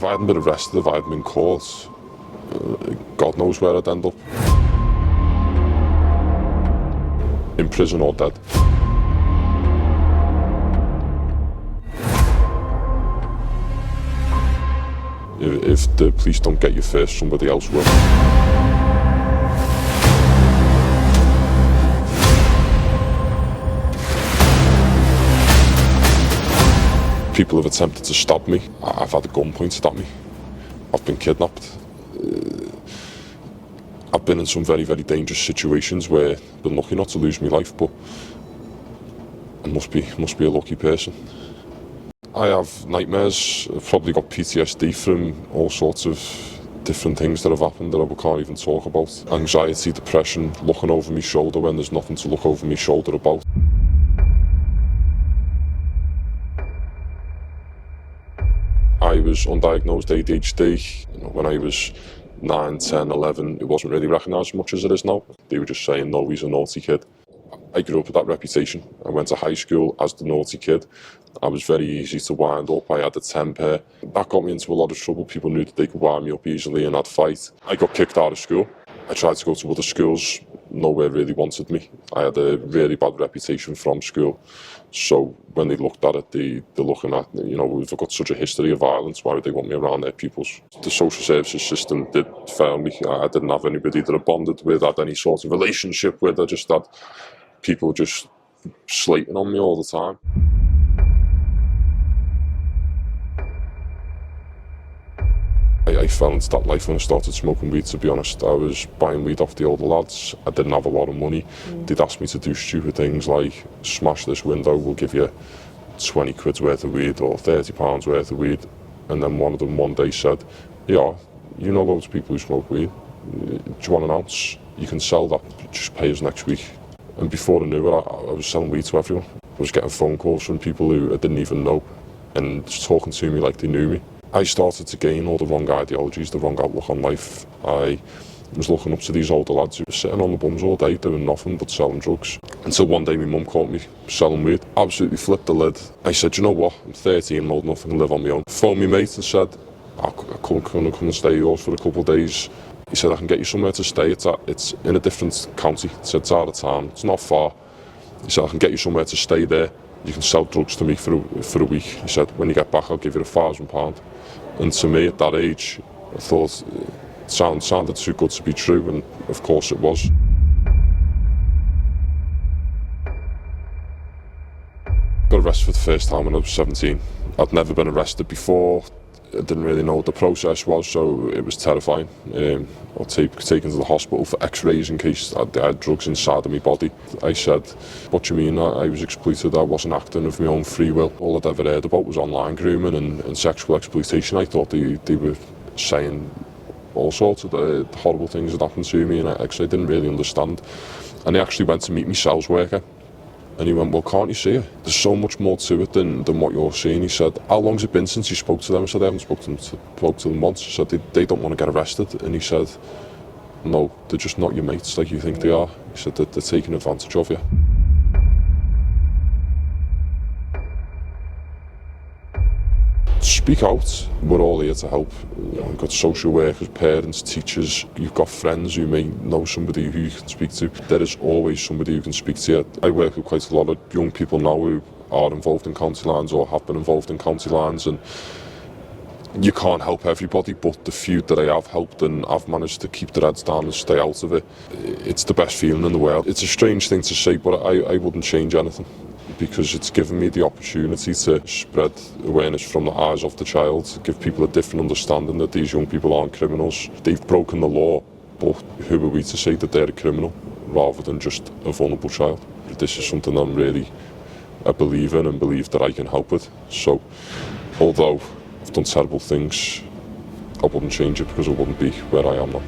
I hadn't been arrested, if I hadn't been caught, God knows where I'd end up. In prison or dead. If the police don't get you first, somebody else will. People have attempted to stab me. I've had a gun pointed at me. I've been kidnapped. I've been in some very, very dangerous situations where I've been lucky not to lose my life, but I must be a lucky person. I have nightmares. I've probably got PTSD from all sorts of different things that have happened that I can't even talk about. Anxiety, depression, looking over my shoulder when there's nothing to look over my shoulder about. I was undiagnosed ADHD. When I was 9, 10, 11, it wasn't really recognised as much as it is now. They were just saying, no, he's a naughty kid. I grew up with that reputation. I went to high school as the naughty kid. I was very easy to wind up. I had a temper. That got me into a lot of trouble. People knew that they could wind me up easily and I'd fight. I got kicked out of school. I tried to go to other schools. Nowhere really wanted me. I had a really bad reputation from school. So when they looked at it, they're looking at, we've got such a history of violence, why would they want me around their pupils? The social services system did fail me. I didn't have anybody that I bonded with, had any sort of relationship with. I just had people just slating on me all the time. I fell into that life when I started smoking weed, to be honest. I was buying weed off the older lads. I didn't have a lot of money. They'd ask me to do stupid things like, smash this window, we'll give you 20 quid's worth of weed or 30 pounds worth of weed. And then one of them one day said, yeah, you know loads of people who smoke weed. Do you want an ounce? You can sell that, just pay us next week. And before I knew it, I was selling weed to everyone. I was getting phone calls from people who I didn't even know and just talking to me like they knew me. I started to gain all the wrong ideologies, the wrong outlook on life. I was looking up to these older lads who were sitting on the bums all day doing nothing but selling drugs. Until one day my mum caught me selling weed. Absolutely flipped the lid. I said, you know what, I'm 13, I'm old enough, I can live on my own. Phoned my mate and said, I'll come and stay yours for a couple of days. He said, I can get you somewhere to stay. It's in a different county. He said, it's out of town, it's not far. He said, I can get you somewhere to stay there. You can sell drugs to me for a week. He said, when you get back, I'll give you £1,000. And to me, at that age, I thought it sounded too good to be true, and of course it was. Got arrested for the first time when I was 17. I'd never been arrested before. I didn't really know what the process was, so it was terrifying. I was taken to the hospital for x-rays in case I had drugs inside of my body. I said, what do you mean? I was exploited, I wasn't acting of my own free will. All I'd ever heard about was online grooming and sexual exploitation. I thought they were saying all sorts of horrible things that happened to me, and I didn't really understand. And I actually went to meet my sales worker. And he went, well, can't you see it? There's so much more to it than what you're seeing. He said, how long's it been since you spoke to them? I said, I haven't spoke to them once. He said, they don't want to get arrested. And he said, no, they're just not your mates like you think they are. He said, they're taking advantage of you. Speak out. We're all here to help. We've got social workers, parents, teachers. You've got friends who may know somebody who you can speak to. There is always somebody who can speak to you. I work with quite a lot of young people now who are involved in county lines or have been involved in county lines, and you can't help everybody, but the few that I have helped and I've managed to keep their heads down and stay out of it, it's the best feeling in the world. It's a strange thing to say, but I wouldn't change anything, because it's given me the opportunity to spread awareness from the eyes of the child, give people a different understanding that these young people aren't criminals. They've broken the law, but who are we to say that they're a criminal rather than just a vulnerable child? This is something I believe in and believe that I can help with. So, although I've done terrible things, I wouldn't change it because I wouldn't be where I am now.